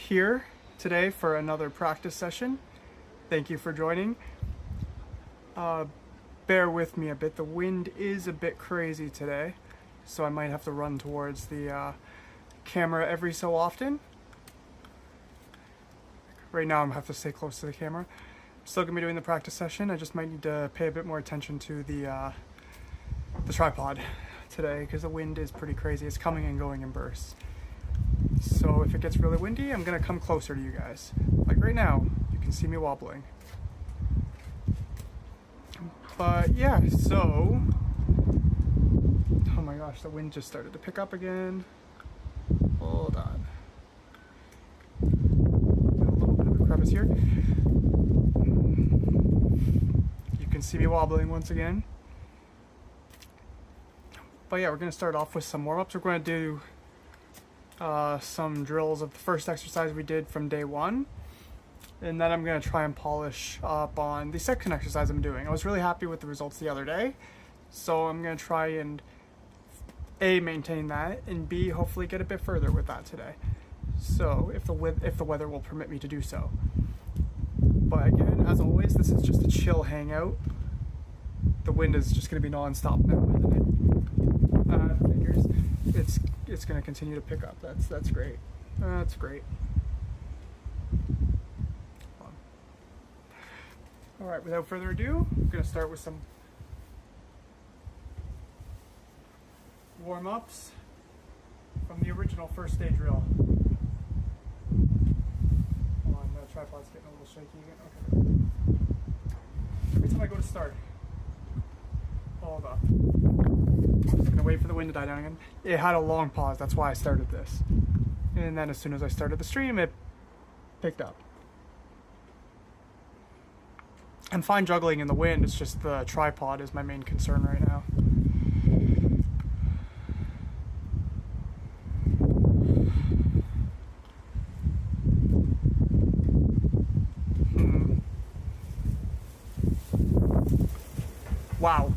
here today for another practice session. Thank you for joining. Bear with me a bit. The wind is a bit crazy today, so I might have to run towards the camera every so often. Right now I'm gonna have to stay close to the camera. I'm still gonna be doing the practice session. I just might need to pay a bit more attention to the tripod today because the wind is pretty crazy. It's coming and going in bursts. So if it gets really windy, I'm gonna come closer to you guys. Like right now, you can see me wobbling. But yeah, so, oh my gosh, the wind just started to pick up again. Hold on. Got a little bit of a crevice here. You can see me wobbling once again. But yeah, we're gonna start off with some warm-ups. We're gonna do some drills of the first exercise we did from day one. And then I'm going to try and polish up on the second exercise I'm doing. I was really happy with the results the other day, so I'm going to try and A, maintain that, and B, hopefully get a bit further with that today. So if the weather will permit me to do so. But again, as always, this is just a chill hangout. The wind is just going to be non-stop now, figures. It's going to continue to pick up. That's great. That's great. All right, without further ado, I'm going to start with some warm-ups from the original first day drill. Hold on, the tripod's getting a little shaky again. Okay. Every time I go to start, hold up. I'm just going to wait for the wind to die down again. It had a long pause, that's why I started this. And then as soon as I started the stream, it picked up. I'm fine juggling in the wind, it's just the tripod is my main concern right now. Wow.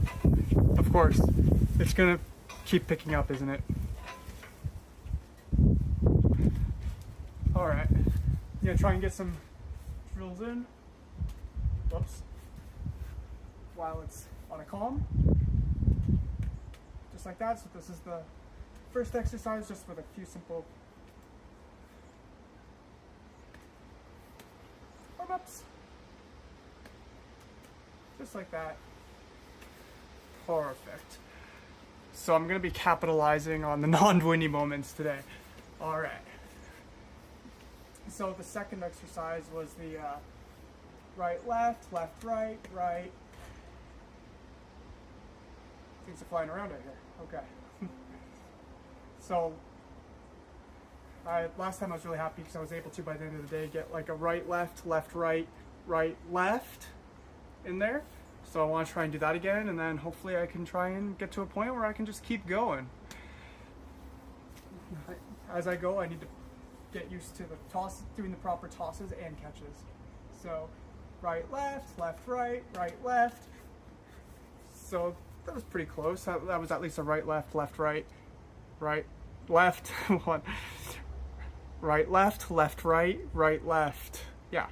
Of course. It's gonna keep picking up, isn't it? Alright. Yeah, try and get some drills in. Whoops. While it's on a calm. Just like that. So this is the first exercise, just with a few simple warm-ups. Just like that. Perfect. So I'm going to be capitalizing on the non-windy moments today. Alright. So the second exercise was the right, left, left, right, right. Things are flying around out here. Okay. So, last time I was really happy because I was able to, by the end of the day, get like a right, left, left, right, right, left in there. So I want to try and do that again, and then hopefully I can try and get to a point where I can just keep going. As I go, I need to get used to the toss, doing the proper tosses and catches. So, right, left, right, left. So that was pretty close. That was at least a right, left, right, left. One. Right, left, right, left. Yeah.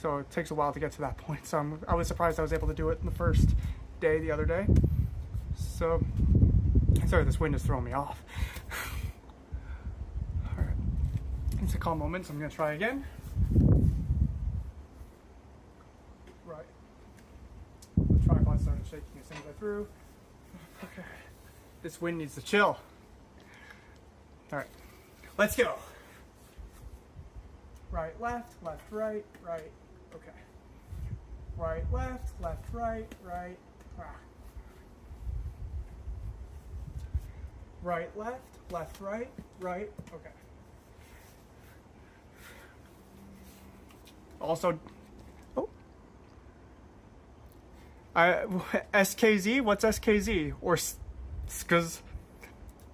So it takes a while to get to that point. So I was surprised I was able to do it in the first day the other day. So, sorry, this wind is throwing me off. All right. It's a calm moment, so I'm going to try again. Right. The tripod started shaking as soon as I threw. Okay. This wind needs to chill. All right. Let's go. Right, left, right, right. Okay. Right, left, right, right. Ah. Right, left, right, right. Okay. Also, SKZ? What's SKZ? Or because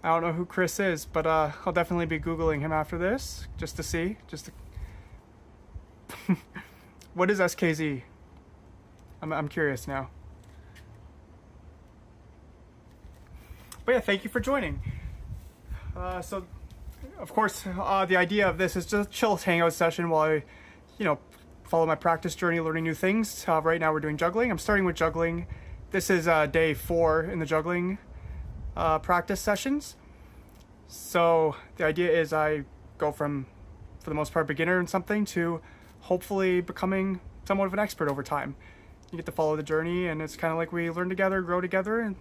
I don't know who Chris is, but I'll definitely be Googling him after this just to see. What is SKZ? I'm curious now. But yeah, thank you for joining. So of course, the idea of this is just a chill hangout session while I, follow my practice journey, learning new things. Right now we're doing juggling. I'm starting with juggling. This is day 4 in the juggling practice sessions. So the idea is I go from, for the most part, beginner in something to hopefully becoming somewhat of an expert over time. You get to follow the journey, and it's kind of like we learn together, grow together, and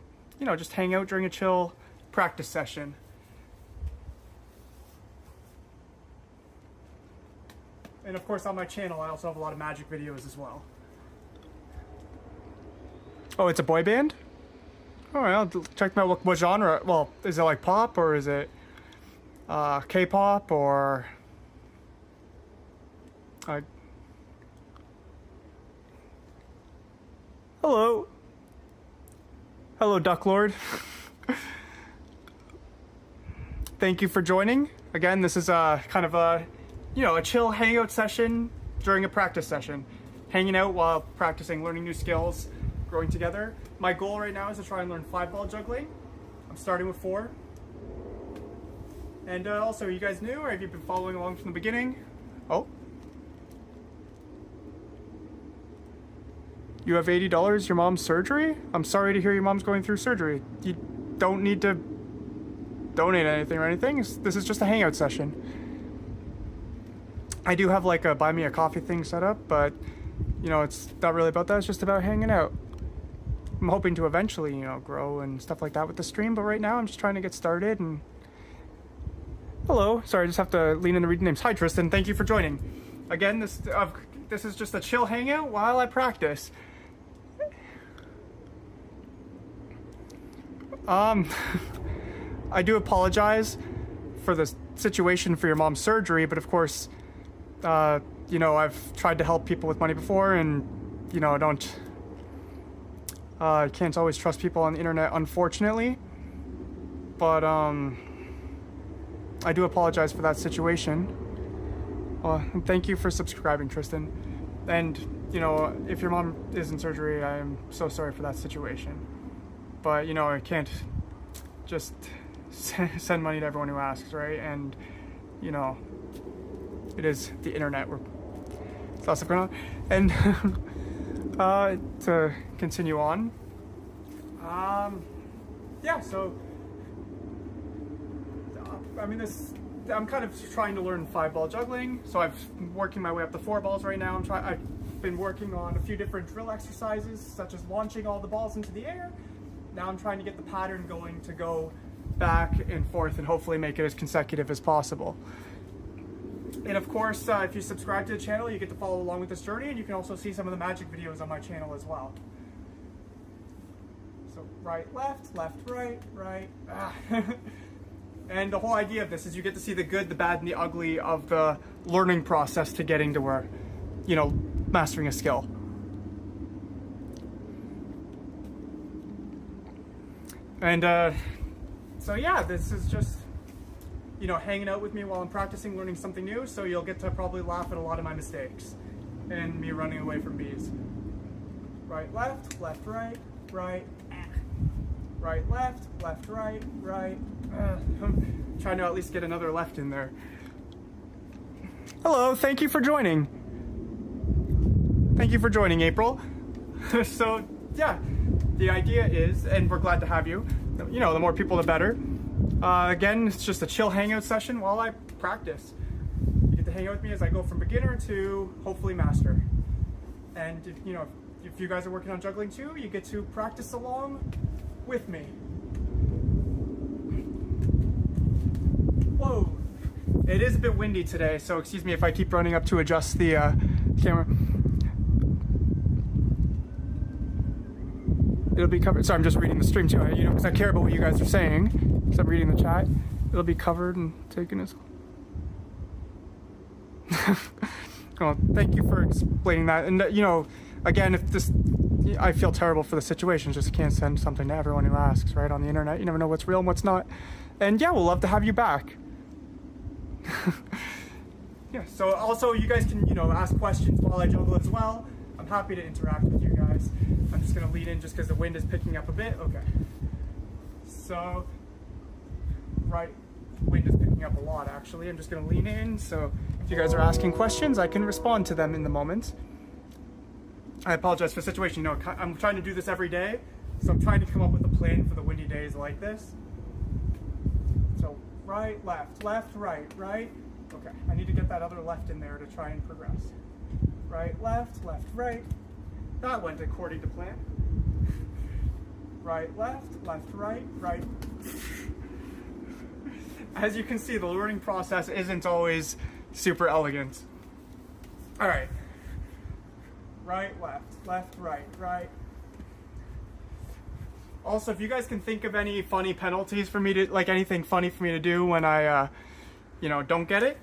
just hang out during a chill practice session. And of course on my channel I also have a lot of magic videos as well. Oh, it's a boy band? Alright, I'll check them out. What genre? Well, is it like pop, or is it K-pop, or hello. Hello, Duck Lord. Thank you for joining. Again, this is kind of a chill hangout session during a practice session. Hanging out while practicing, learning new skills, growing together. My goal right now is to try and learn 5-ball juggling. I'm starting with 4. And also, are you guys new, or have you been following along from the beginning? Oh. You have $80, your mom's surgery? I'm sorry to hear your mom's going through surgery. You don't need to donate anything or anything. This is just a hangout session. I do have like a buy me a coffee thing set up, but it's not really about that. It's just about hanging out. I'm hoping to eventually, grow and stuff like that with the stream, but right now I'm just trying to get started. And hello, sorry, I just have to lean in to read names. Hi Tristan, thank you for joining. Again, this is just a chill hangout while I practice. I do apologize for the situation for your mom's surgery, but of course, I've tried to help people with money before, and I can't always trust people on the internet, unfortunately. But I do apologize for that situation. And thank you for subscribing, Tristan. And if your mom is in surgery, I am so sorry for that situation. But I can't just send money to everyone who asks, right? And it is the internet where there's lots of stuff going on. And to continue on, yeah, so I'm kind of trying to learn 5-ball juggling, so I've been working my way up to 4 balls right now. I've been working on a few different drill exercises, such as launching all the balls into the air. Now I'm trying to get the pattern going to go back and forth and hopefully make it as consecutive as possible. And of course, if you subscribe to the channel, you get to follow along with this journey, and you can also see some of the magic videos on my channel as well. So right, left, right, right. And the whole idea of this is you get to see the good, the bad, and the ugly of the learning process to getting to where, mastering a skill. And so yeah, this is just hanging out with me while I'm practicing, learning something new, so you'll get to probably laugh at a lot of my mistakes and me running away from bees. Right, left, right, right, right, left, right, right. I'm trying to at least get another left in there. Hello, thank you for joining. Thank you for joining, April. So yeah, the idea is, and we're glad to have you, the more people the better. Again, it's just a chill hangout session while I practice. You get to hang out with me as I go from beginner to hopefully master. And if you guys are working on juggling too, you get to practice along with me. Whoa! It is a bit windy today, so excuse me if I keep running up to adjust the camera. It'll be covered. Sorry, I'm just reading the stream too, because I care about what you guys are saying. So I'm reading the chat. It'll be covered and taken as well. Thank you for explaining that. And again, if this, I feel terrible for the situation. Just can't send something to everyone who asks, right? On the internet, you never know what's real and what's not. And yeah, we'll love to have you back. Yeah. So also, you guys can ask questions while I juggle as well. I'm happy to interact with you guys. I'm just gonna lead in just because the wind is picking up a bit. Okay. So, right, wind is picking taking up a lot actually. I'm just gonna lean in, so if you guys are asking questions, I can respond to them in the moment. I apologize for the situation. You know, I'm trying to do this every day, so I'm trying to come up with a plan for the windy days like this. So right, left, left, right, right. Okay, I need to get that other left in there to try and progress. Right, left, right. That went according to plan. Right, left, right, right. As you can see, the learning process isn't always super elegant. All right. Right, left, right, right. Also, if you guys can think of any funny penalties for me to, like anything funny for me to do when I, you know, don't get it,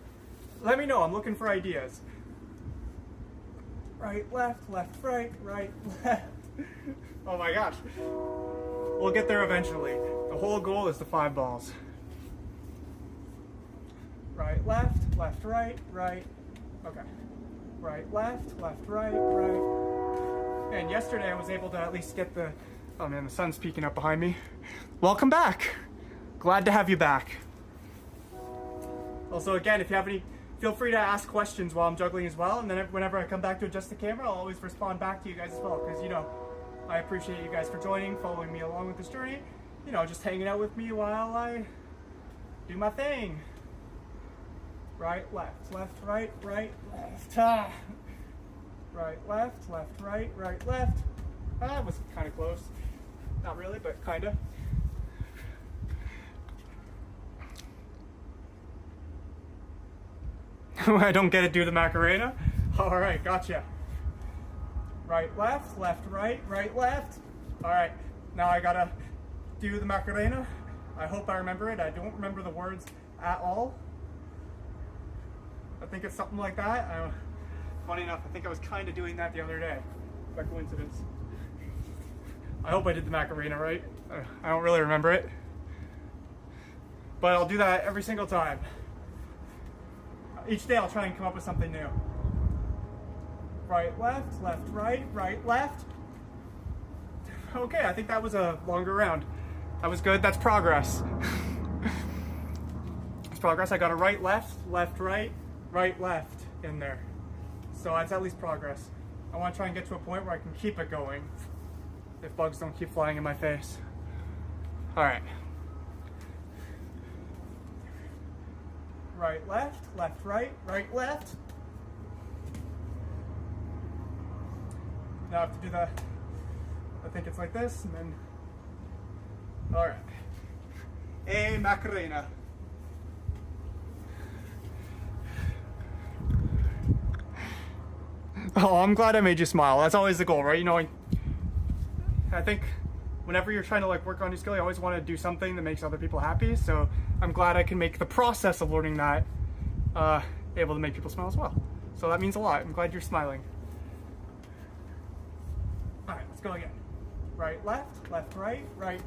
let me know. I'm looking for ideas. Right, left, right, right, left. Oh my gosh. We'll get there eventually. The whole goal is the 5 balls. Right, left, right, right. Okay. Right, left, right, right. And yesterday I was able to at least get the, oh man, the sun's peeking up behind me. Welcome back. Glad to have you back. Also, again, if you have any, feel free to ask questions while I'm juggling as well. And then whenever I come back to adjust the camera, I'll always respond back to you guys as well. Because, you know, I appreciate you guys for joining, following me along with this journey. You know, just hanging out with me while I do my thing. Right, left, right, right, left. Ah. Right, left, right, right, left. That was kind of close. Not really, but kind of. I don't get it, do the Macarena. All right, gotcha. Right, left, right, right, left. All right, now I gotta do the Macarena. I hope I remember it. I don't remember the words at all. I think it's something like that. Funny enough, I think I was kind of doing that the other day, by coincidence. I hope I did the Macarena right. I don't really remember it. But I'll do that every single time. Each day I'll try and come up with something new. Right, left, right, right, left. Okay, I think that was a longer round. That was good, that's progress. That's progress. I got a right, left, right, right, left in there. So that's at least progress. I want to try and get to a point where I can keep it going if bugs don't keep flying in my face. All right. Right, left, right, right, left. Now I have to do the, I think it's like this, and then, all right. A Macarena. Oh, I'm glad I made you smile. That's always the goal, right? You know, I think whenever you're trying to like work on your skill, you always want to do something that makes other people happy. So I'm glad I can make the process of learning that able to make people smile as well. So that means a lot. I'm glad you're smiling. All right, let's go again. Right, left, right, right.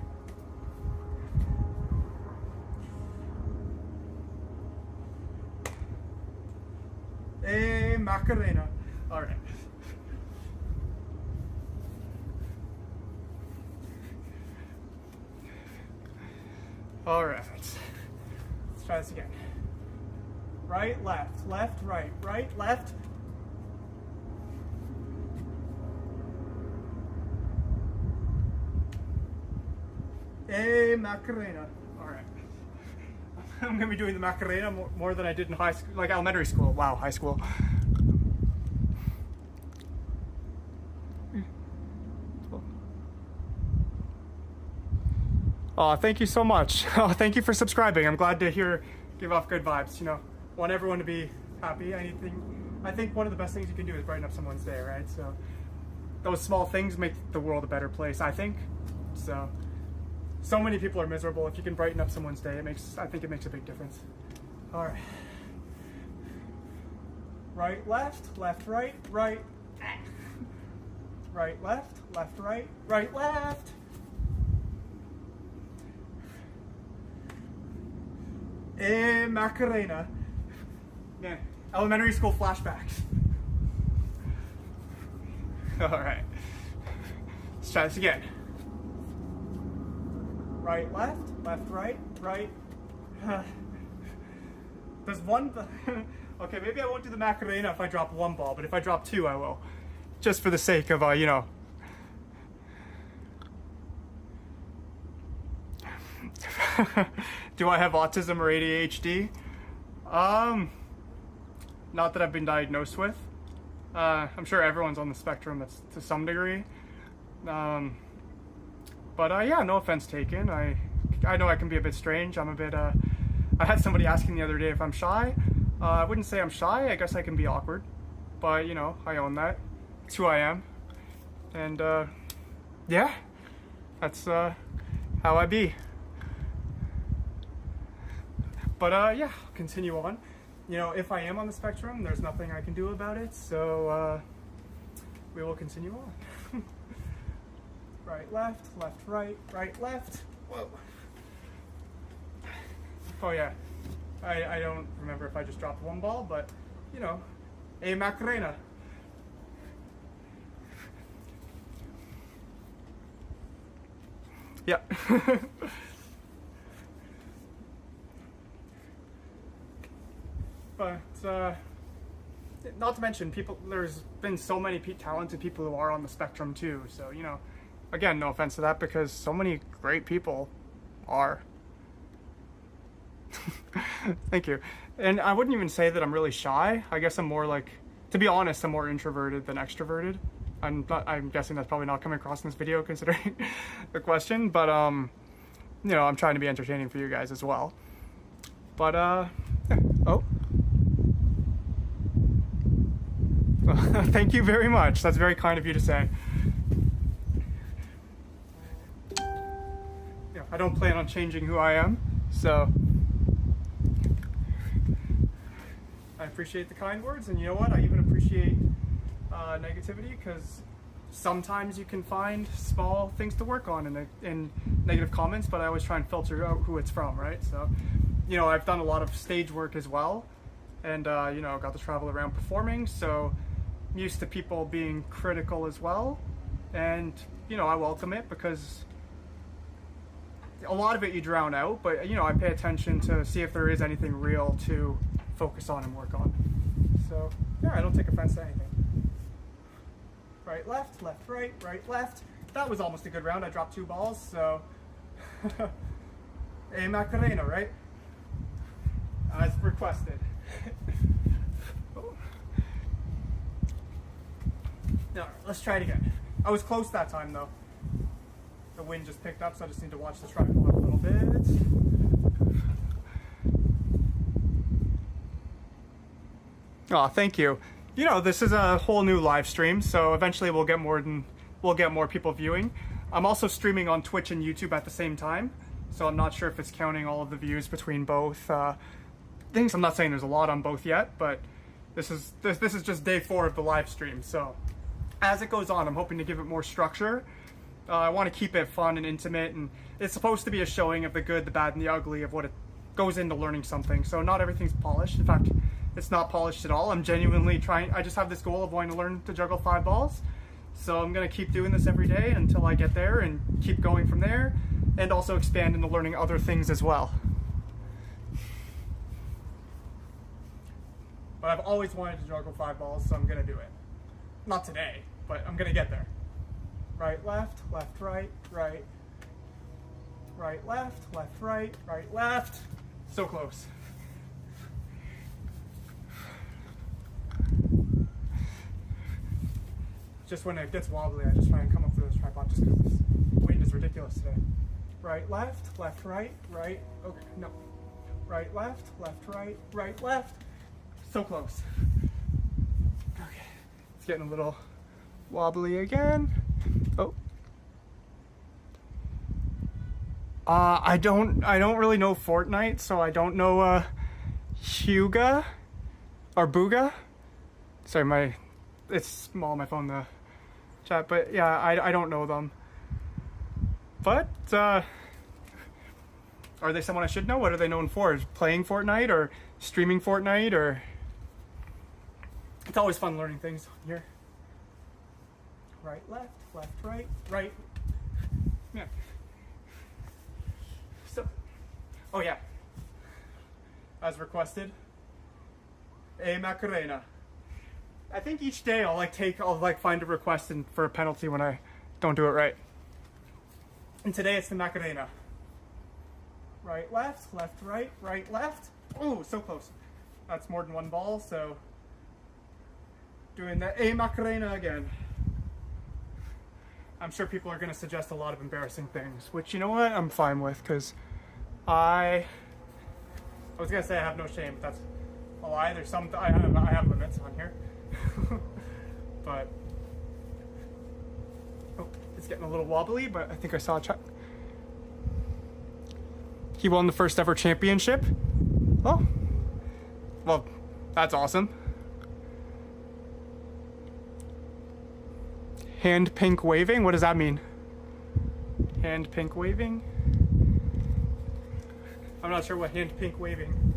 A Macarena. All right. All right. Let's try this again. Right, left, right, right, left. A Macarena. All right. I'm gonna be doing the Macarena more than I did in high school, like elementary school. Wow, high school. Oh, thank you so much. Oh, thank you for subscribing. I'm glad to give off good vibes. You know, want everyone to be happy. I think one of the best things you can do is brighten up someone's day, right? So those small things make the world a better place, I think. So many people are miserable. If you can brighten up someone's day, I think it makes a big difference. All right. Right, left, right, right. Right, left, right, right, left. A Macarena. Yeah, elementary school flashbacks. All right, let's try this again. Right, left, right, right. There's one. Okay, maybe I won't do the Macarena if I drop one ball, but if I drop two, I will. Just for the sake of, you know. Do I have autism or ADHD? Not that I've been diagnosed with. I'm sure everyone's on the spectrum to some degree. But yeah, no offense taken. I know I can be a bit strange. I'm a bit, I had somebody asking the other day if I'm shy. I wouldn't say I'm shy. I guess I can be awkward. But, you know, I own that. It's who I am. And, yeah, that's how I be. But, yeah, I'll continue on. You know, if I am on the spectrum, there's nothing I can do about it. So, we will continue on. Right, left, right, left. Whoa. Oh, yeah. I don't remember if I just dropped one ball, but, you know, a Macarena. Yeah. But, not to mention, there's been so many talented people who are on the spectrum too, so, you know, again, no offense to that, because so many great people are. Thank you. And I wouldn't even say that I'm really shy. I guess I'm more like, to be honest, I'm more introverted than extroverted. I'm guessing that's probably not coming across in this video considering the question, but you know, I'm trying to be entertaining for you guys as well. But yeah. Oh. Thank you very much. That's very kind of you to say. Yeah, I don't plan on changing who I am, so I appreciate the kind words, and you know what? I even appreciate negativity, because sometimes you can find small things to work on in negative comments, but I always try and filter out who it's from, right? So, you know, I've done a lot of stage work as well, and you know, got to travel around performing, so I'm used to people being critical as well, and you know, I welcome it, because a lot of it you drown out, but you know, I pay attention to see if there is anything real to focus on and work on. So yeah, I don't take offense to anything. Right, left, right, left. That was almost a good round. I dropped two balls, so a Macarena, right? As requested. Alright, let's try it again. I was close that time though. The wind just picked up, so I just need to watch the tripod a little bit. Oh, thank you. You know, this is a whole new live stream, so eventually we'll get more people viewing. I'm also streaming on Twitch and YouTube at the same time, so I'm not sure if it's counting all of the views between both things. I'm not saying there's a lot on both yet, but this is just day 4 of the live stream. So as it goes on, I'm hoping to give it more structure. I want to keep it fun and intimate, and it's supposed to be a showing of the good, the bad, and the ugly of what it goes into learning something. So not everything's polished. In fact, it's not polished at all. I'm genuinely trying. I just have this goal of wanting to learn to juggle 5 balls. So I'm going to keep doing this every day until I get there, and keep going from there, and also expand into learning other things as well. But I've always wanted to juggle 5 balls, so I'm going to do it. Not today, but I'm going to get there. Right, left, right, right, left, right, left. So close. Just when it gets wobbly, I just try and come up to this tripod, just because this wind is ridiculous today. Right, left, right, okay, no. Right, left, right, left. So close. Okay, it's getting a little wobbly again. Oh. I don't really know Fortnite, so I don't know Huga or Booga. Sorry, it's small on my phone, the chat, but yeah, I don't know them. But are they someone I should know? What are they known for? Playing Fortnite or streaming Fortnite? Or it's always fun learning things here. Right, left, right. Yeah. So, oh yeah. As requested, A Macarena. I think each day I'll like find a request for a penalty when I don't do it right. And today it's the Macarena. Right, left, right, right, left. Oh, so close. That's more than one ball, so doing the A Macarena again. I'm sure people are going to suggest a lot of embarrassing things, which, you know what, I'm fine with, because I was going to say I have no shame, but that's a lie. There's some, I have limits on here. But, oh, it's getting a little wobbly, but I think I saw a check. He won the first ever championship. Oh, well, that's awesome. Hand pink waving? What does that mean? Hand pink waving? I'm not sure what hand pink waving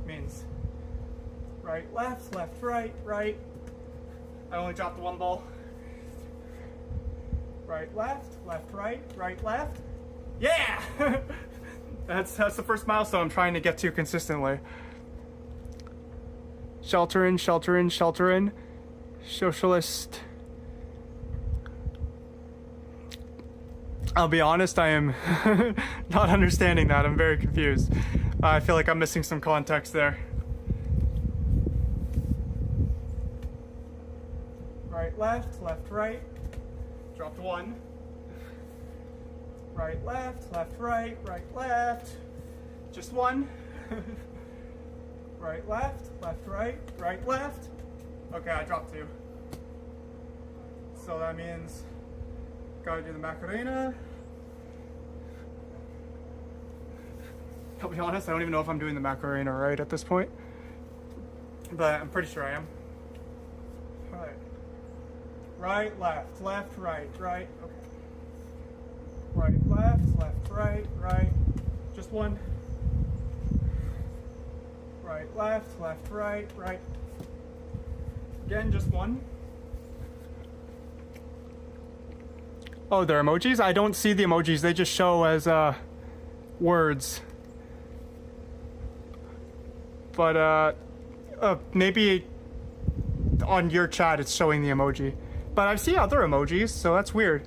means. Right, left, right, right. I only dropped one ball. Right, left, right, right, left. Yeah! That's the first milestone I'm trying to get to consistently. Shelter in, shelter in, shelter in. Socialist. I'll be honest, I am not understanding that. I'm very confused. I feel like I'm missing some context there. Right, left, right. Dropped one. Right, left, right, right, left. Just one. Right, left, right, right, left. Okay, I dropped two. So that means gotta do the Macarena. I'll be honest, I don't even know if I'm doing the Macarena right at this point, but I'm pretty sure I am. Right, right, left, right, right. Okay. Right, left, right, right. Just one. Right, left, right, right. Again, just one. Oh, they're emojis? I don't see the emojis. They just show as words. But maybe on your chat it's showing the emoji. But I've seen other emojis, so that's weird.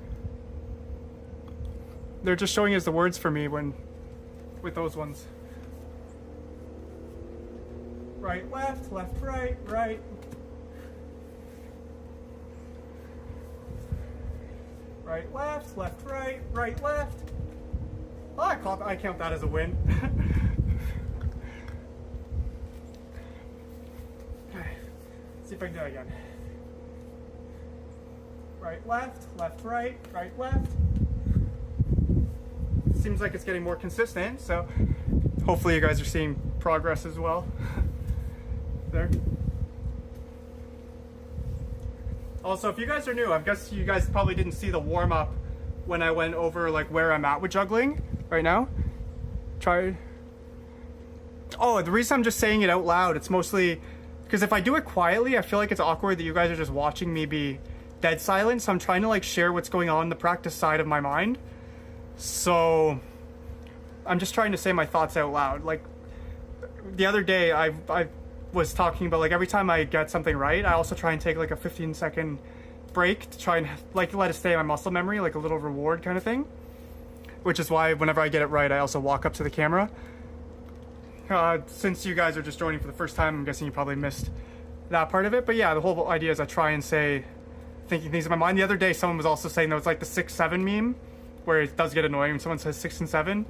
They're just showing as the words for me with those ones. Right, left, right, right. Right, left, right, right, left. Oh, I count that as a win. Okay, see if I can do it again. Right, left, right, right, left. Seems like it's getting more consistent, so hopefully you guys are seeing progress as well. There. Also, if you guys are new, I guess you guys probably didn't see the warm-up when I went over like where I'm at with juggling right now. Oh, the reason I'm just saying it out loud, it's mostly because if I do it quietly, I feel like it's awkward that you guys are just watching me be dead silent, so I'm trying to like share what's going on in the practice side of my mind. So I'm just trying to say my thoughts out loud. Like the other day I was talking about like every time I get something right, I also try and take like a 15-second break to try and like let it stay in my muscle memory, like a little reward kind of thing. Which is why whenever I get it right, I also walk up to the camera. Since you guys are just joining for the first time, I'm guessing you probably missed that part of it. But yeah, the whole idea is I try and say thinking things in my mind. The other day someone was also saying that it's like the 6-7 meme, where it does get annoying when someone says 6 and 7.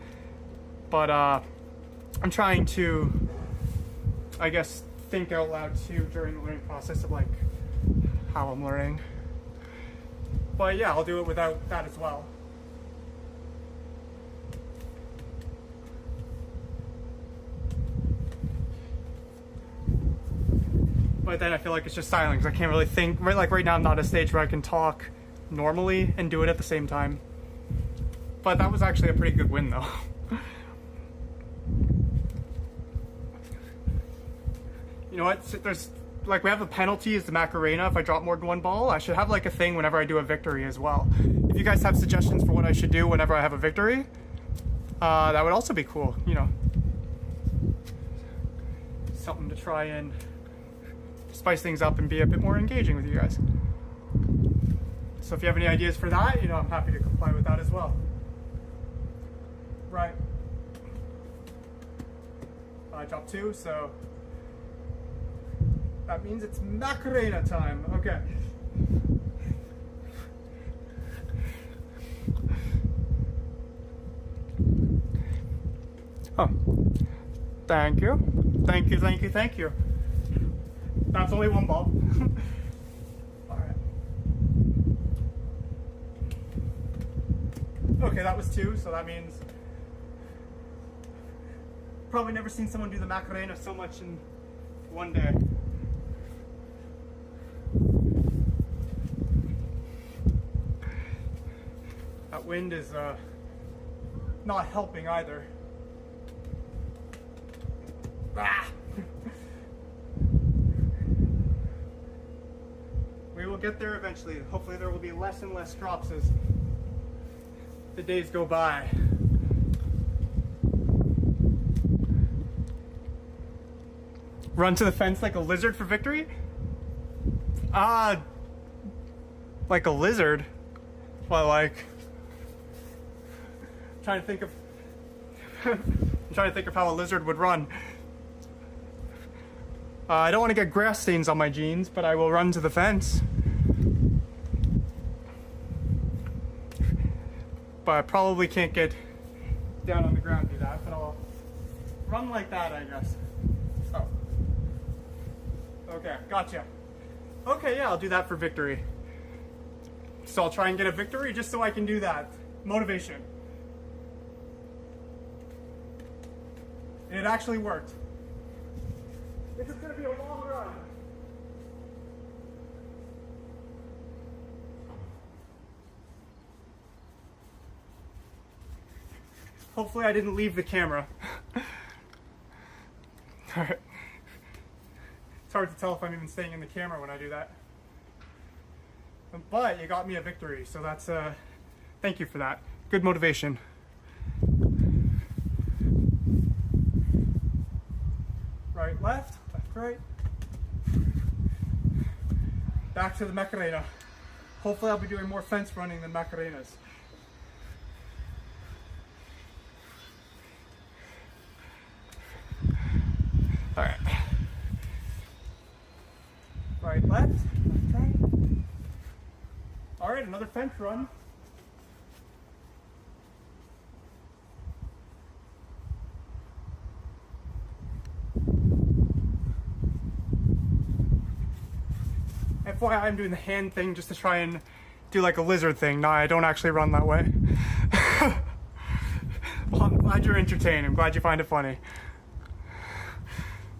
But I'm trying to, I guess, think out loud too during the learning process of like how I'm learning. But yeah, I'll do it without that as well. But then I feel like it's just silent because I can't really think. Like right now I'm not at a stage where I can talk normally and do it at the same time. But that was actually a pretty good win though. You know what? There's like we have the penalty is the Macarena. If I drop more than one ball, I should have like a thing whenever I do a victory as well. If you guys have suggestions for what I should do whenever I have a victory, that would also be cool. You know, something to try and spice things up and be a bit more engaging with you guys. So if you have any ideas for that, you know, I'm happy to comply with that as well. Right. I dropped 2, so that means it's Macarena time. Okay. Oh, thank you. Thank you, thank you, thank you. That's only 1 ball. All right. Okay, that was 2, so that means probably never seen someone do the Macarena so much in one day. That wind is not helping either. Ah! We will get there eventually. Hopefully there will be less and less drops as the days go by. Run to the fence like a lizard for victory? Like a lizard? Well, like, trying to think of I'm trying to think of how a lizard would run. I don't want to get grass stains on my jeans, but I will run to the fence. But I probably can't get down on the ground and do that, but I'll run like that, I guess. Oh. Okay, gotcha. Okay, yeah, I'll do that for victory. So I'll try and get a victory just so I can do that. Motivation. And it actually worked. This is going to be a long run. Hopefully I didn't leave the camera. Alright. It's hard to tell if I'm even staying in the camera when I do that. But you got me a victory, so that's thank you for that. Good motivation. Right, left, right. Back to the Macarena. Hopefully I'll be doing more fence running than Macarenas. All right. Right, left, right. All right, another fence run. FYI, I'm doing the hand thing just to try and do like a lizard thing. No, I don't actually run that way. Well, I'm glad you're entertained. I'm glad you find it funny.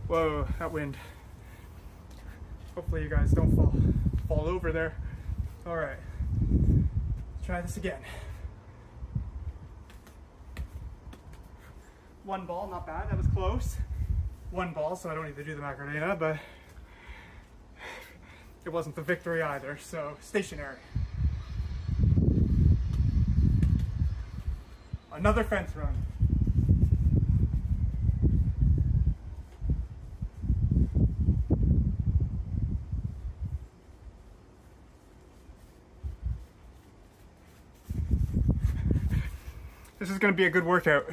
Whoa, that wind. Hopefully you guys don't fall over there. All right, let's try this again. 1 ball, not bad, that was close. 1 ball, so I don't need to do the Macarena, but it wasn't the victory either, so stationary. Another fence run. This is going to be a good workout.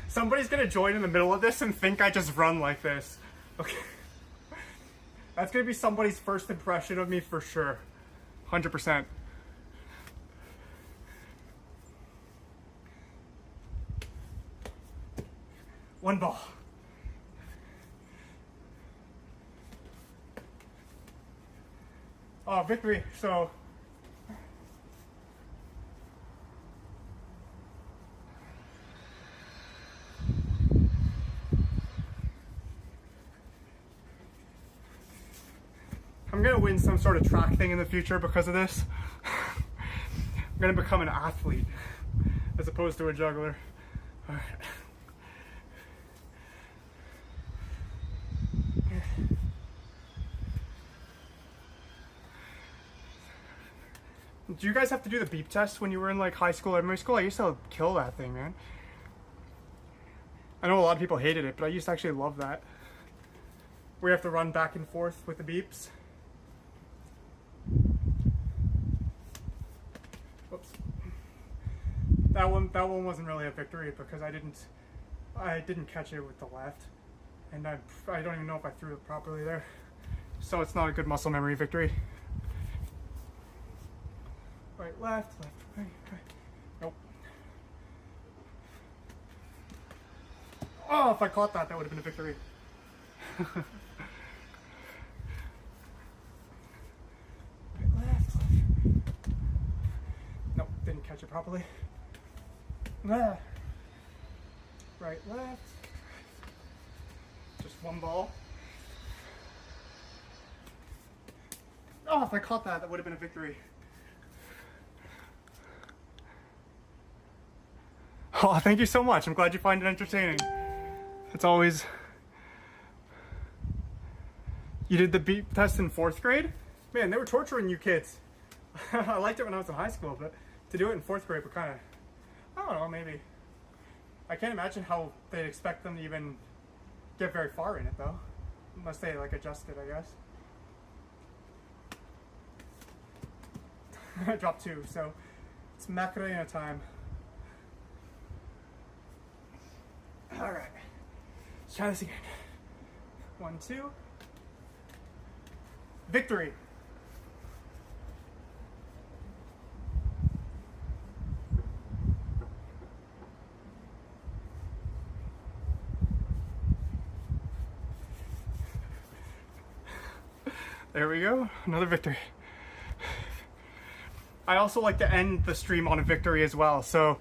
Somebody's going to join in the middle of this and think I just run like this. Okay. That's going to be somebody's first impression of me for sure. 100%. One ball. Oh, victory. So I'm gonna win some sort of track thing in the future because of this. I'm gonna become an athlete as opposed to a juggler. All right. Do you guys have to do the beep test when you were in like high school or elementary school? I used to kill that thing, man. I know a lot of people hated it, but I used to actually love that. We have to run back and forth with the beeps. Whoops. That one wasn't really a victory because I didn't catch it with the left, and I don't even know if I threw it properly there. So it's not a good muscle memory victory. Right, left, right. Nope. Oh, if I caught that, that would have been a victory. Right, left. Nope, didn't catch it properly. Right, left. Just one ball. Oh, if I caught that, that would have been a victory. Oh, thank you so much. I'm glad you find it entertaining. It's always... You did the beep test in 4th grade? Man, they were torturing you kids. I liked it when I was in high school, but to do it in 4th grade would kind of... I don't know, maybe. I can't imagine how they'd expect them to even get very far in it, though. Unless they, like, adjust it, I guess. I dropped 2, so it's Macarena time. Alright, let's try this again. 1, 2. Victory! There we go, another victory. I also like to end the stream on a victory as well, so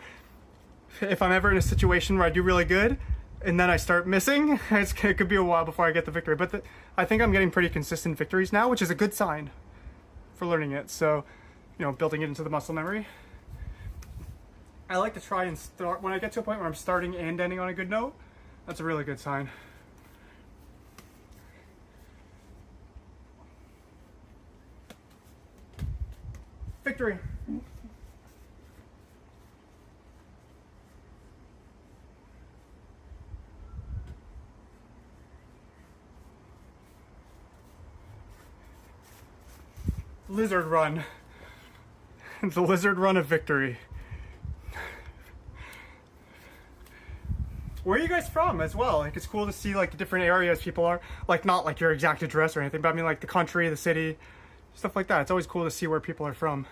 if I'm ever in a situation where I do really good and then I start missing, it could be a while before I get the victory, but I think I'm getting pretty consistent victories now, which is a good sign for learning it, so, you know, building it into the muscle memory. I like to try and start, when I get to a point where I'm starting and ending on a good note, that's a really good sign. Victory! Lizard run. The lizard run of victory. Where are you guys from as well? Like, it's cool to see like the different areas people are, like not like your exact address or anything, but I mean like the country, the city, stuff like that. It's always cool to see where people are from.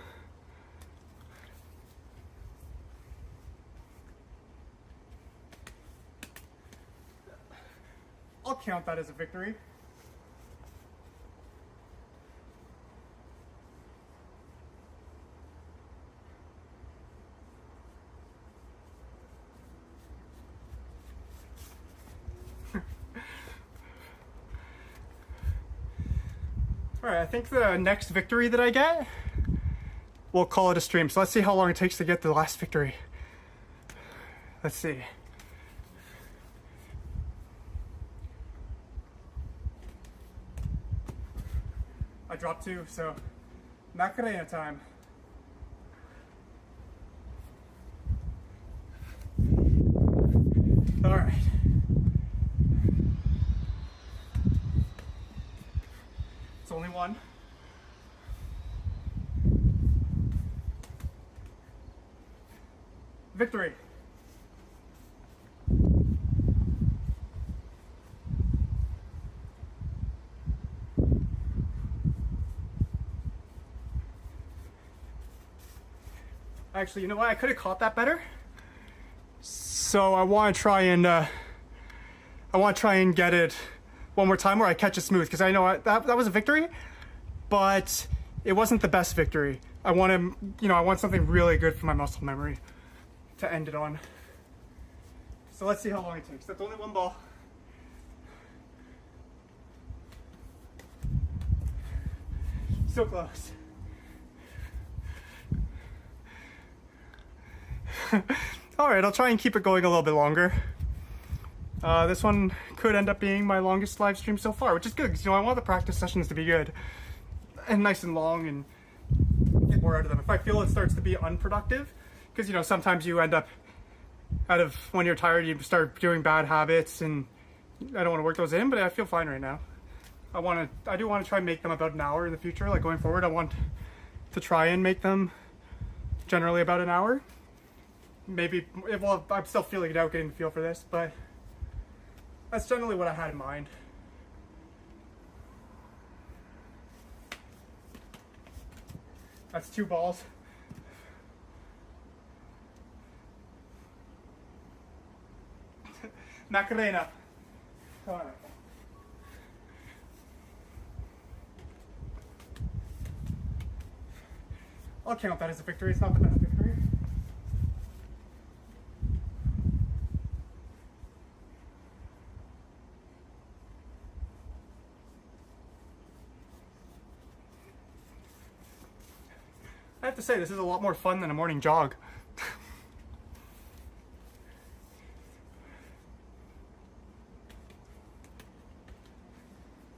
I'll count that as a victory. Alright, I think the next victory that I get, we'll call it a stream. So let's see how long it takes to get the last victory. Let's see. I dropped 2, so Macarena time. All right. It's only 1. Victory. Actually, you know what? I could have caught that better. So I want to try and get it one more time where I catch it smooth, because I know that was a victory, but it wasn't the best victory. I want to, I want something really good for my muscle memory to end it on. So let's see how long it takes. That's only 1 ball. So close. Alright, I'll try and keep it going a little bit longer. This one could end up being my longest live stream so far, which is good, because I want the practice sessions to be good and nice and long and get more out of them. If I feel it starts to be unproductive, because sometimes you end up out of when you're tired, you start doing bad habits, and I don't want to work those in, but I feel fine right now. I do want to try and make them about an hour in the future. Like going forward, I want to try and make them generally about an hour. Maybe, well, I'm still feeling it out, getting the feel for this, but that's generally what I had in mind. That's 2 balls. Macarena. All right. I'll count that as a victory. It's not the best victory. I have to say, this is a lot more fun than a morning jog.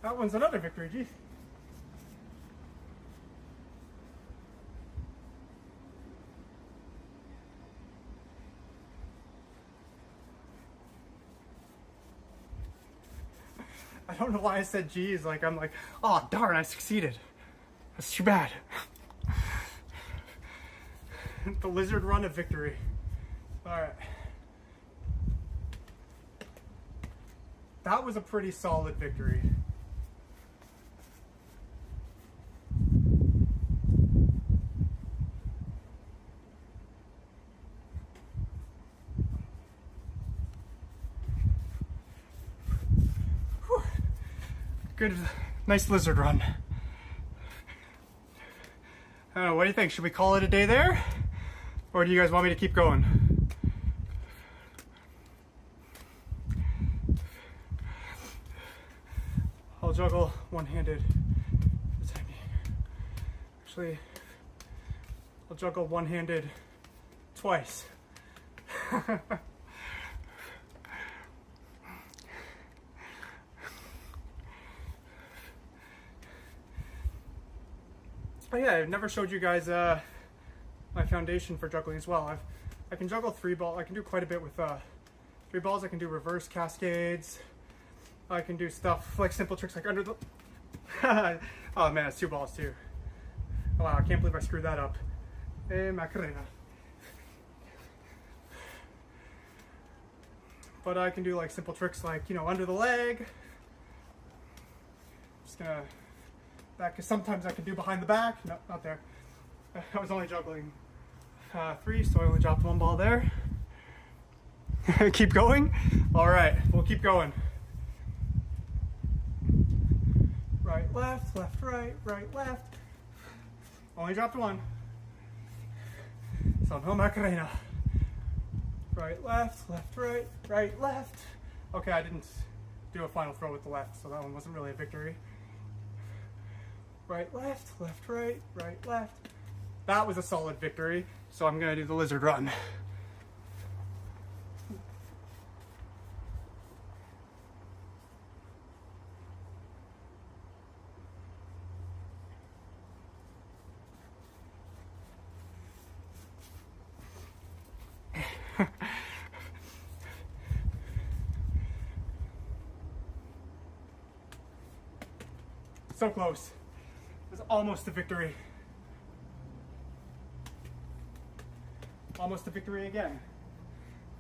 That one's another victory, geez. I don't know why I said geez, like I'm like, oh darn, I succeeded. That's too bad. The lizard run of victory. Alright. That was a pretty solid victory. Whew. Good, nice lizard run. I don't know, what do you think? Should we call it a day there? Or do you guys want me to keep going? I'll juggle one-handed for the time being. Actually, I'll juggle one-handed twice. Oh yeah, I've never showed you guys my foundation for juggling as well. I can juggle 3 balls. I can do quite a bit with 3 balls. I can do reverse cascades. I can do stuff like simple tricks like under the... Oh man, it's 2 balls too. Oh, wow, I can't believe I screwed that up. Macarena. But I can do like simple tricks like, you know, under the leg. Just gonna... That, because sometimes I can do behind the back. No, not there. I was only juggling 3, so I only dropped 1 ball there. Keep going? Alright, we'll keep going. Right, left, right, left. Only dropped 1. So no Macarena. Right, left, right, left. Okay, I didn't do a final throw with the left, so that one wasn't really a victory. Right, right, left. That was a solid victory, so I'm gonna do the lizard run. So close. It was almost a victory. Almost a victory again.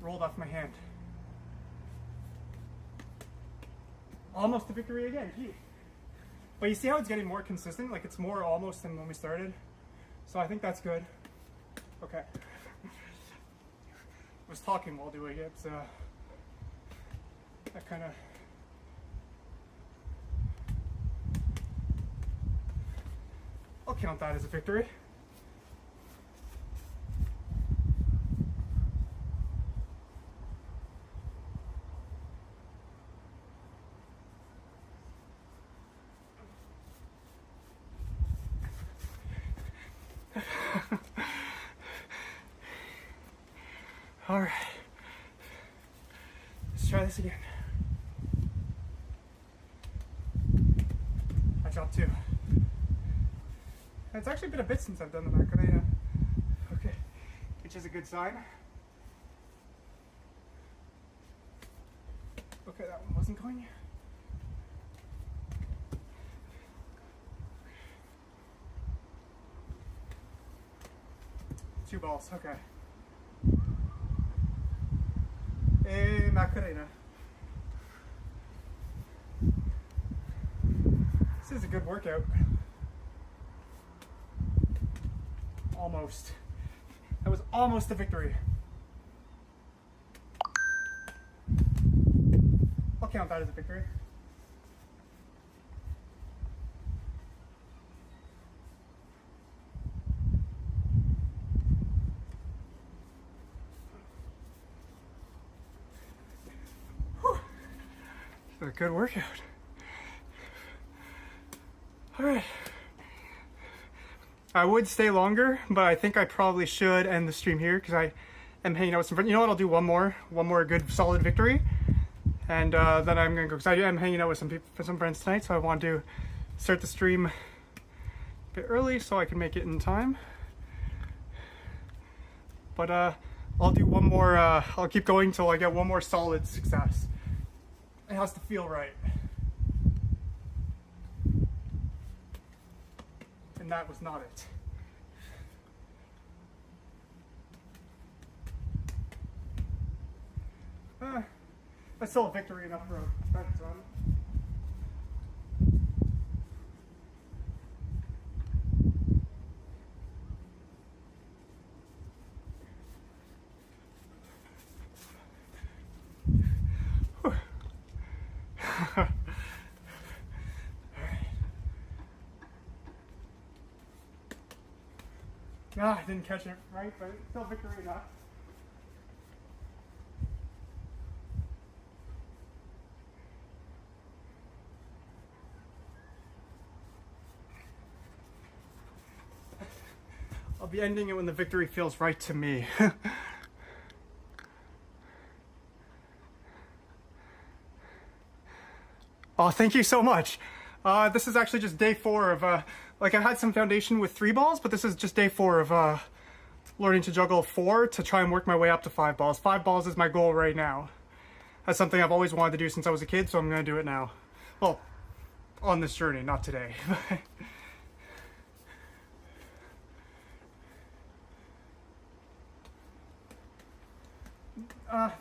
Rolled off my hand. Almost a victory again, gee. But you see how it's getting more consistent? Like it's more almost than when we started. So I think that's good. Okay. I was talking while doing it, so that kind of... I'll count that as a victory. All right, let's try this again. I dropped 2. It's actually been a bit since I've done the Macarena. Okay, which is a good sign. Okay, that one wasn't going. 2 balls, okay. A Macarena. This is a good workout. Almost. That was almost a victory. I'll count that as a victory. A good workout. All right. I would stay longer, but I think I probably should end the stream here because I am hanging out with some friends. You know what? I'll do one more good solid victory, and then I'm gonna go because I am hanging out with some friends tonight. So I want to start the stream a bit early so I can make it in time. But I'll do one more. I'll keep going till I get one more solid success. It has to feel right. And that was not it. That's still a victory enough for a practice run. I didn't catch it right, but it's still victory enough. I'll be ending it when the victory feels right to me. Oh, thank you so much. This is actually just day 4 of, like I had some foundation with 3 balls, but this is just day 4 of learning to juggle 4 to try and work my way up to 5 balls. 5 balls is my goal right now. That's something I've always wanted to do since I was a kid, so I'm gonna do it now. Well, on this journey, not today.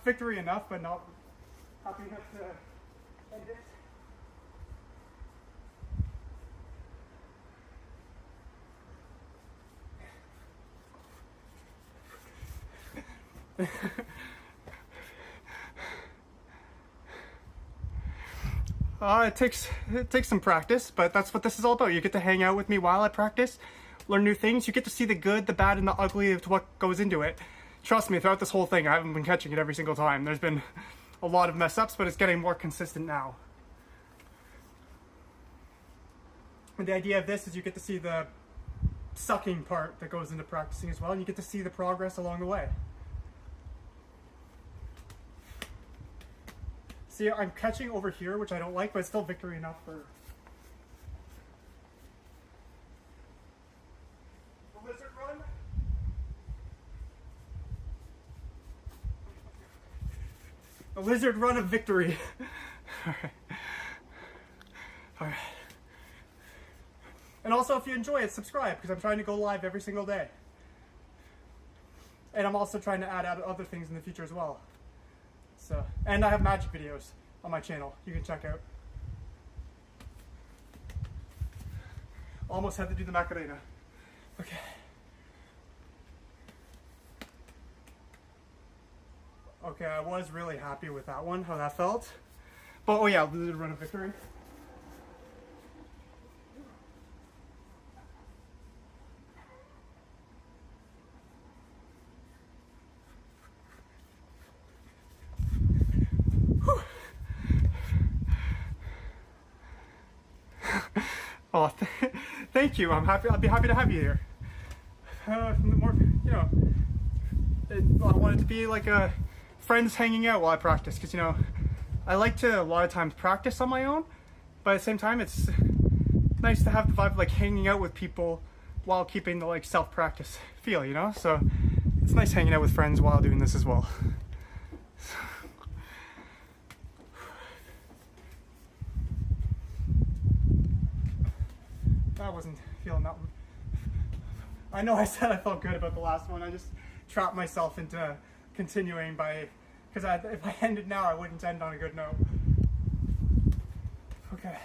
Victory enough, but not happy enough to end it. It takes some practice, but that's what this is all about. You get to hang out with me while I practice, learn new things. You get to see the good, the bad, and the ugly of what goes into it. Trust me, throughout this whole thing, I haven't been catching it every single time. There's been a lot of mess ups, but it's getting more consistent now. And the idea of this is you get to see the sucking part that goes into practicing as well, and you get to see the progress along the way. See, I'm catching over here, which I don't like, but it's still victory enough for... the lizard run. The lizard run of victory. Alright. Alright. And also, if you enjoy it, subscribe, because I'm trying to go live every single day. And I'm also trying to add other things in the future as well. So, and I have magic videos on my channel you can check out. Almost had to do the Macarena. Okay. Okay, I was really happy with that one, how that felt. But oh yeah, the run of victory. Oh, thank you. I'm happy. I'd be happy to have you here. More, you know, I want it to be like friends hanging out while I practice, because you know, I like to a lot of times practice on my own, but at the same time, it's nice to have the vibe of like hanging out with people while keeping the like self-practice feel, you know. So it's nice hanging out with friends while doing this as well. I wasn't feeling that one. I know I said I felt good about the last one. I just trapped myself into continuing because if I ended now, I wouldn't end on a good note. Okay.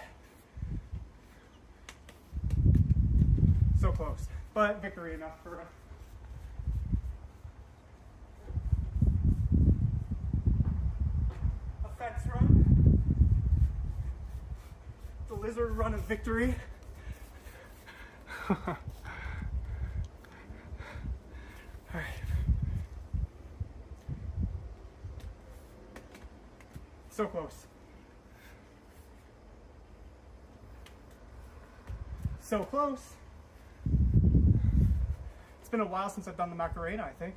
So close, but victory enough for effects run. The lizard run of victory. Alright. So close. So close. It's been a while since I've done the Macarena, I think.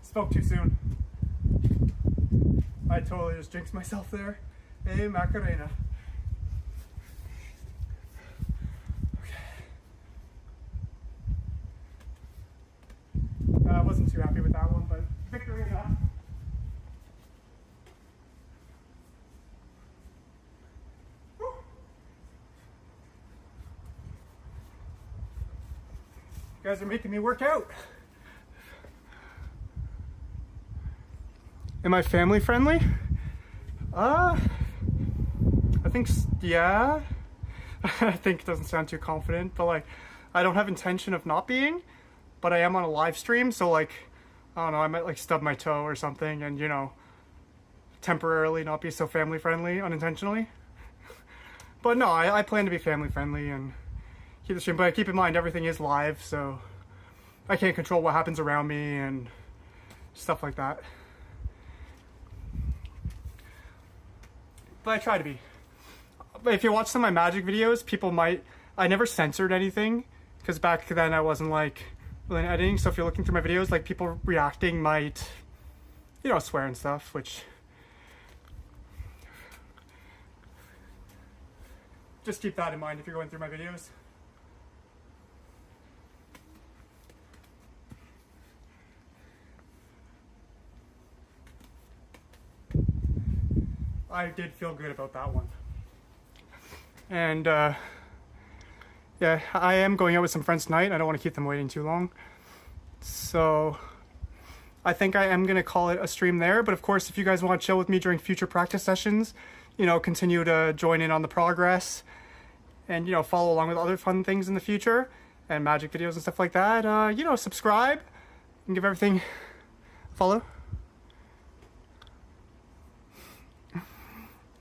Spoke too soon. I totally just jinxed myself there. Hey, Macarena. Okay. I wasn't too happy with that one, but victory enough. You guys are making me work out. Am I family friendly? I think, yeah. I think it doesn't sound too confident, but like, I don't have intention of not being, but I am on a live stream, so like, I don't know, I might like stub my toe or something and, you know, temporarily not be so family friendly unintentionally. But no, I plan to be family friendly and keep the stream, but keep in mind everything is live, so I can't control what happens around me and stuff like that. But I try to be. But if you watch some of my magic videos, people might, I never censored anything, because back then I wasn't like really editing, so if you're looking through my videos, like people reacting might, you know, swear and stuff, which just keep that in mind if you're going through my videos. I did feel good about that one. And yeah, I am going out with some friends tonight. I don't want to keep them waiting too long. So I think I am going to call it a stream there. But of course, if you guys want to chill with me during future practice sessions, you know, continue to join in on the progress and, you know, follow along with other fun things in the future and magic videos and stuff like that, you know, subscribe and give everything a follow.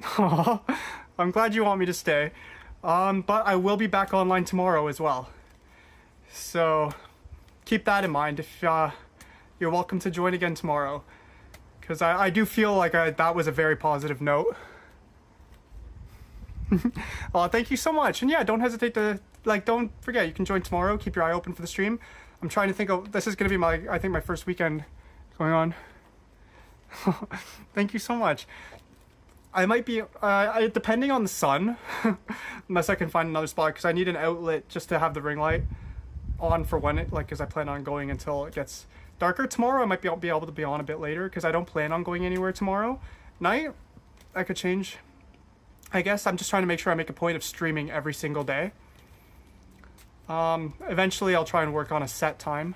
Aww, I'm glad you want me to stay, but I will be back online tomorrow as well, so keep that in mind. If you're welcome to join again tomorrow, because I do feel like that was a very positive note. Thank you so much, and yeah, don't hesitate to, like, don't forget, you can join tomorrow. Keep your eye open for the stream. I'm trying to think of, this is going to be I think my first weekend going on. Thank you so much. I might be, depending on the sun, unless I can find another spot, because I need an outlet just to have the ring light on for when it, like, because I plan on going until it gets darker. Tomorrow I might be able to be on a bit later, because I don't plan on going anywhere tomorrow night. I could change. I guess I'm just trying to make sure I make a point of streaming every single day. Eventually I'll try and work on a set time.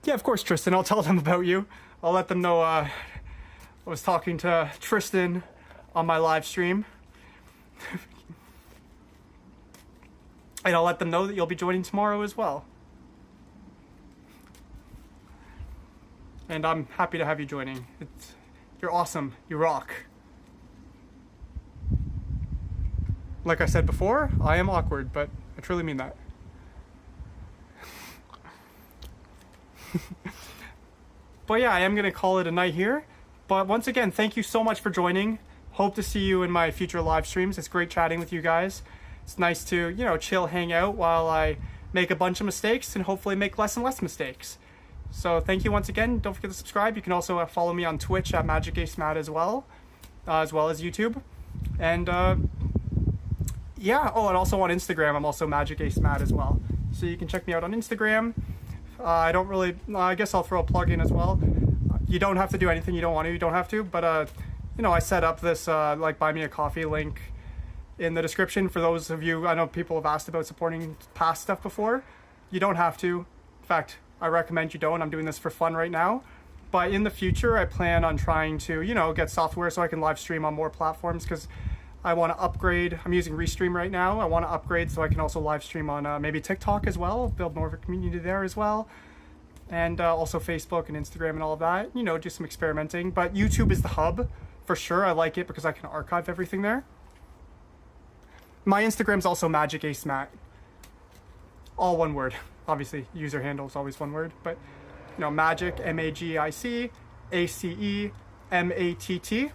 Yeah, of course, Tristan. I'll tell them about you. I'll let them know I was talking to Tristan on my live stream. And I'll let them know that you'll be joining tomorrow as well. And I'm happy to have you joining. You're awesome. You rock. Like I said before, I am awkward, but I truly mean that. But yeah, I am going to call it a night here. But once again, thank you so much for joining. Hope to see you in my future live streams. It's great chatting with you guys. It's nice to, you know, chill, hang out while I make a bunch of mistakes and hopefully make less and less mistakes. So thank you once again. Don't forget to subscribe. You can also follow me on Twitch at MagicAceMatt as well as YouTube. And yeah, oh, and also on Instagram, I'm also MagicAceMatt as well. So you can check me out on Instagram. I don't really, I guess I'll throw a plug in as well. you don't have to do anything you don't want to. You don't have to, but you know, I set up this like buy me a coffee link in the description for those of you. I know people have asked about supporting past stuff before. You don't have to. In fact, I recommend you don't. I'm doing this for fun right now. But in the future, I plan on trying to, you know, get software so I can live stream on more platforms, because I want to upgrade. I'm using Restream right now. I want to upgrade so I can also live stream on maybe TikTok as well, build more of a community there as well. And also Facebook and Instagram and all of that, you know, do some experimenting. But YouTube is the hub for sure. I like it because I can archive everything there. My Instagram's also Magic Ace Matt. All one word. Obviously, user handle is always one word, but you know, Magic, MAGIC, ACEMATT.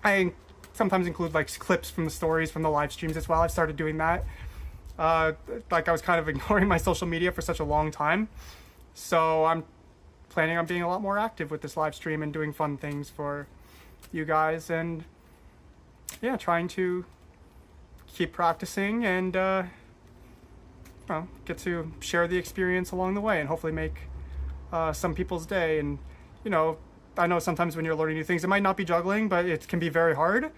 I sometimes include like clips from the stories from the live streams as well. I've started doing that. Like I was kind of ignoring my social media for such a long time. So I'm planning on being a lot more active with this live stream and doing fun things for you guys, and yeah, trying to keep practicing and well, get to share the experience along the way and hopefully make some people's day. And you know, I know sometimes when you're learning new things, it might not be juggling, but it can be very hard.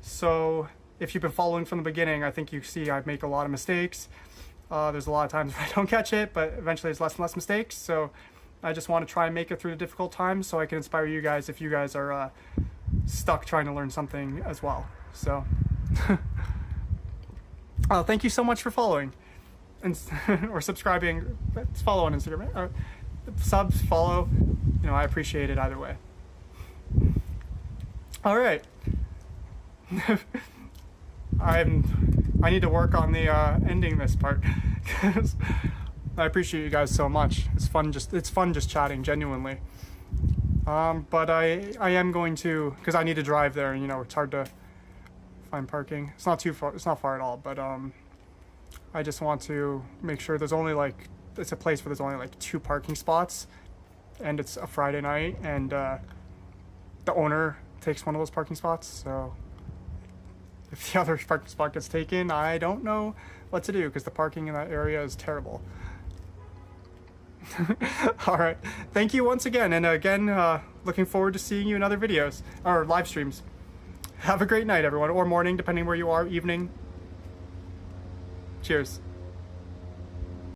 So if you've been following from the beginning, I think you see I make a lot of mistakes. There's a lot of times where I don't catch it, but eventually there's less and less mistakes. So I just want to try and make it through the difficult times so I can inspire you guys if you guys are stuck trying to learn something as well. So thank you so much for following and or subscribing. Follow on Instagram, or subs, follow. You know, I appreciate it either way. All right. I need to work on the ending this part, because I appreciate you guys so much. It's fun just chatting genuinely. But I am going to, because I need to drive there, and you know, it's hard to find parking. It's not too far, it's not far at all, but I just want to make sure there's only like, it's a place where there's only like 2 parking spots, and it's a Friday night, and the owner takes one of those parking spots. So if the other parking spot gets taken, I don't know what to do, because the parking in that area is terrible. All right, thank you once again, and again, looking forward to seeing you in other videos or live streams. Have a great night, everyone, or morning, depending where you are, evening. Cheers.